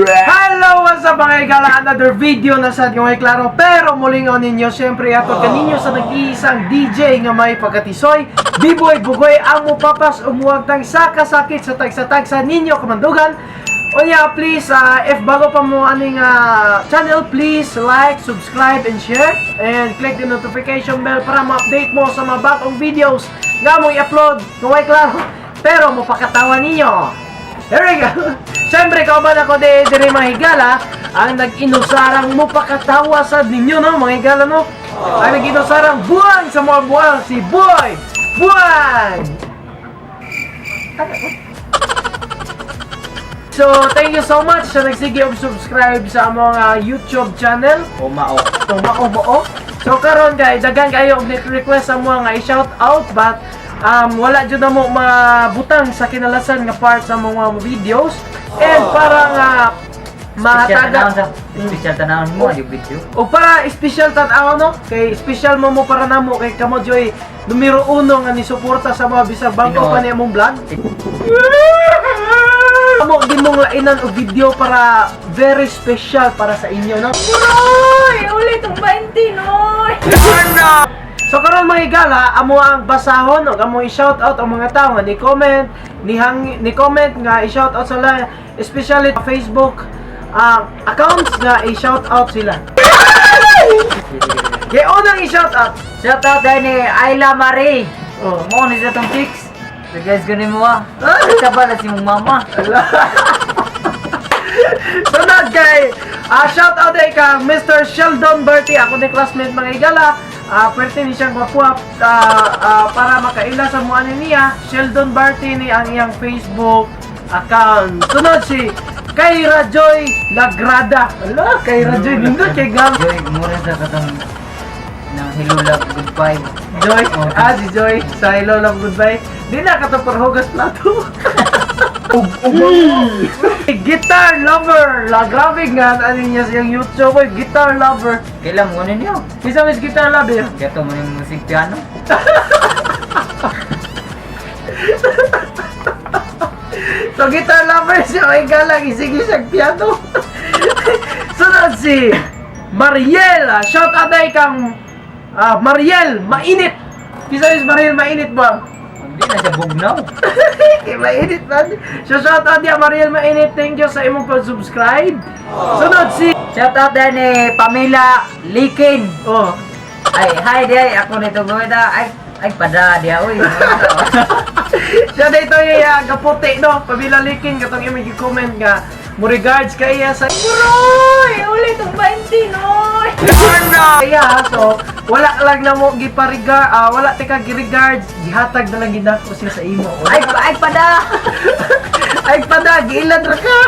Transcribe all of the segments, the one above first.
Hello! What's up mga igala? Another video na sa ating mga klaro. Pero muling o ninyo, syempre ato kaninyo sa nag-iisang DJ nga may pagkatisoy Biboy Bugoy ang mupapas umuwag tang sakasakit sa tagsa-tagsa ninyo kamandugan. O yeah, please, if bago pa mo aning channel, please like, subscribe, and share. And click the notification bell para ma-update mo sa mga bagong videos nga mo i-upload ng may klaro. Pero mapakatawa ninyo. Here we go! Siyempre, kauban ako diri mga higala, ang nag-inusarang mupakatawa sa ninyo, no, mga higala, no? Ang nag-inusarang buwan sa mga buwan, si Boy Buwan! So, thank you so much sa nagsige og subscribe sa mga YouTube channel. Umao. Umao. So, karon guys, daghan kayo og request sa mga nga i-shout out, but wala dyan na mo mabutang sa kinalasan nga part sa mga videos. And para nga mahataga Special tanawon mo yung video. o para special tanaw, no, kay special mo para namo kay kamo joy numero 1 nga ni suporta sa mga bisag bangko pa ni among vlog. Amo di mong lainan og video para very special para sa inyo, no. Uy! Ulit ang 20, noy! So karon mga higala, amo ang basahon o amo i-shoutout ang mga tao nga ni comment nga i-shoutout sila, especially sa Facebook accounts nga i-shoutout sila. Kaya unang i-shoutout. Shoutout dahil ni Ayla Marie. Oh. Mo ni sa tong chicks. So guys, ganin mo Ito ba na si mong mama? Sunod kay shoutout ay ka Mr. Sheldon Bertie, ako ni classmate mga higala. Pwerte ni siyang makuha para makaila sa mga niya. Sheldon Bertie ni ang iyang Facebook account. Sunod si Kyra Joy Lagrada. Ala, Kyra Joy, nindot kay Gam. Joy, muna sa katong ng Hello Love Goodbye. Joy, si Joy sa Hello Love Goodbye. Di na ka to parhugas plato. Guitar Lover. La grabe nga ano niya sa YouTube, Guitar Lover. Kailan mo ninyo? Isang is Guitar Lover. Kaya to mo yung musik piano. So Guitar Lover siya ay galang isigi siya piano. Sunod si Mariel. Shout out ay kang Mariel Mainit. Isa is Mariel Mainit ba? Hindi na siya bugnaw. Kay Mainit man. So shout out ya Mariel Mainit. Thank you sa imong pag-subscribe. Sunod si Shoutout dahil ni Pamela Likin. Oh. Ay, hi day, ako nito gawida. Ay pada dia, uy. Siya dito yung kaputi, no? Pabilalikin katong imong i-comment nga mo regards kay iya sa Uy! Ulit ang 20, noy! kaya so wala lang na mo giparigar wala tika gi-regards gihatag na lang ginako siya sa imo. Ay pada. Ay pada giilad ra ka.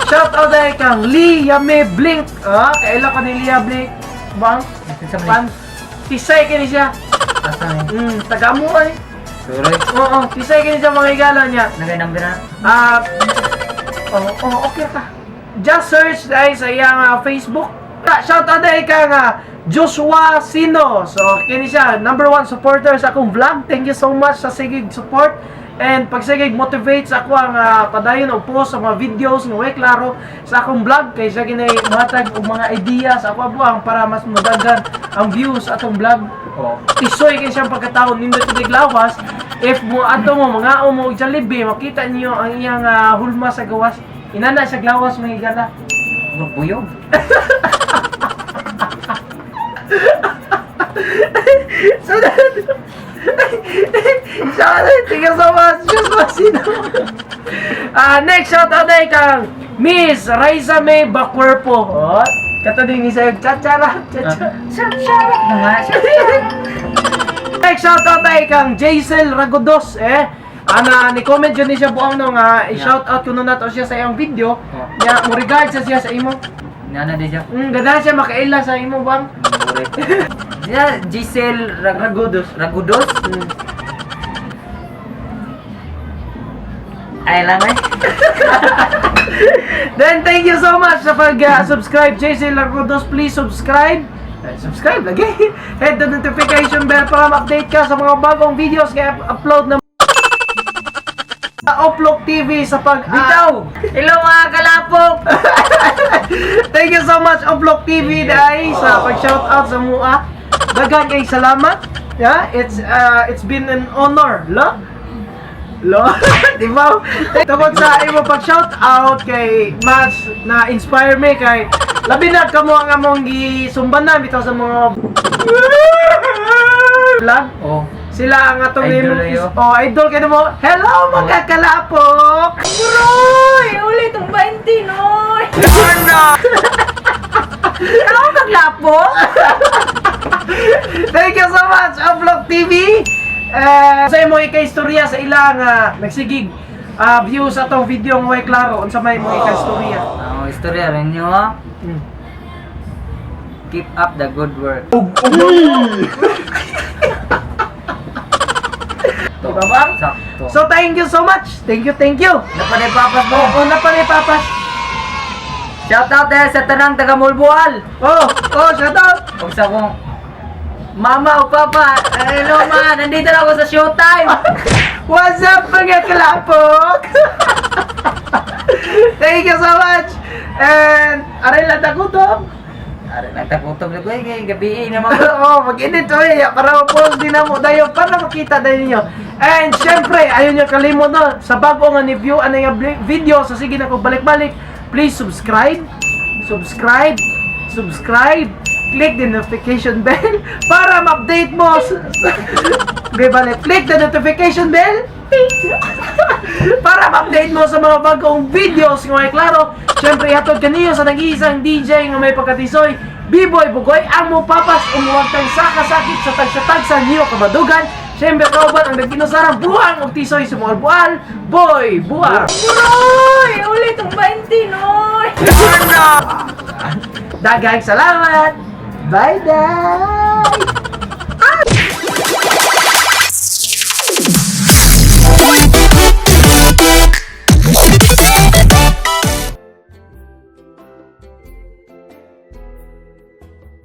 Shout out ay kang Liame Blink. Kaila ko ni Lia Blink. Bang pan tisay kini siya. Asa Taga mo ay. Tuloy. Oo, tisay kini siya mga igala niya. Nagay number na. Okay ka. Just search ay sa iyang Facebook. Shout out ay kang Joshua Sino. So, kini siya number 1 supporter sa akong vlog. Thank you so much sa sigig support. And pag sigig motivate sa ako ang padayon o post sa mga videos nga way klaro sa akong vlog kay siya ginay matag og mga idea sa ako buang para mas madagan ang views atong vlog. Tisoy kay siyang pagkataon nindot tig lawas. If mo ato mo mga mo og Jollibee makita niyo ang iyang hulma sa gawas. Inana siya glawas mga igala. Buyog. Thank you so much. Just masino. Next shout out ay kang Miss Raisa May Bacuerpo. Kato din ni sayo chachara. Next shout out ay kang Jaisel Ragodos. Ni comment yun ni siya buang no nga i-shout out kuno nato siya sa iyang video. Nya mo regards sa siya sa imo. Nana di siya. Ganda siya makaila sa imo bang. Diya Giselle Ragodos. Ragudos. Ay lang eh. Then thank you so much sa pag-subscribe. JC Largodos, please subscribe. Subscribe lagi. Hit the notification bell para ma-update ka sa mga bagong videos kaya upload na Oplok TV sa pag... Bitaw! Hello mga kalapok! Thank you so much Oplok TV dahil sa pag-shoutout sa mua. Daghang kay salamat. Yeah, it's been an honor, lo. Di ba? Tungkol sa imo pag-shoutout kay Mads na inspire me kay labi na kamo ang among gisumbanan bitaw sa mga vlog. Oh, Sila ang atong Idol name ayo. idol kayo mo. Hello mga kalapok. Noy! Ulit ang 20, Noy! hello kaglapok! Thank you so much, Vlog TV! Sa imo ika-istorya sa ilang nagsigig views sa atong video ng way klaro unsa may mo ika-istorya. Ang istorya rin nyo ha. Keep up the good work. Diba bang? Sakto. So thank you so much. Thank you. Napanay papas mo. Oh, napanipapas. Shoutout dahil sa tanang taga Mulbual. Oh, shout out. Huwag sa kong mama o papa. Hello ma, nandito na ako sa showtime. What's up mga kalapok? Thank you so much. And aray lang tagutom. Ari, nagtakutob na ko eh, gabi naman ko. Oo, mag-edit para ma-post din na mo dayo para makita din ninyo. And syempre, ayun nyo kalimot no, sa bago nga ni-view ano nga video, so sige na ko balik-balik. Please subscribe, click the notification bell para ma-update mo. Balik, click the notification bell para ma-update mo sa mga bagong videos nga may klaro. Siyempre, hatod kaniyo sa nag-iisang DJ nga may pagkatisoy, B-Boy Bugoy, ang mo papas, umuwag tang sakasakit sa tagsatag sa niyo kamadugan. Siyempre, kauban ang nagkinusarang buhang og tisoy sa mga bual, Boy Buar. Noy! Ulit ang 20, Noy! Daghang salamat! Bye-bye!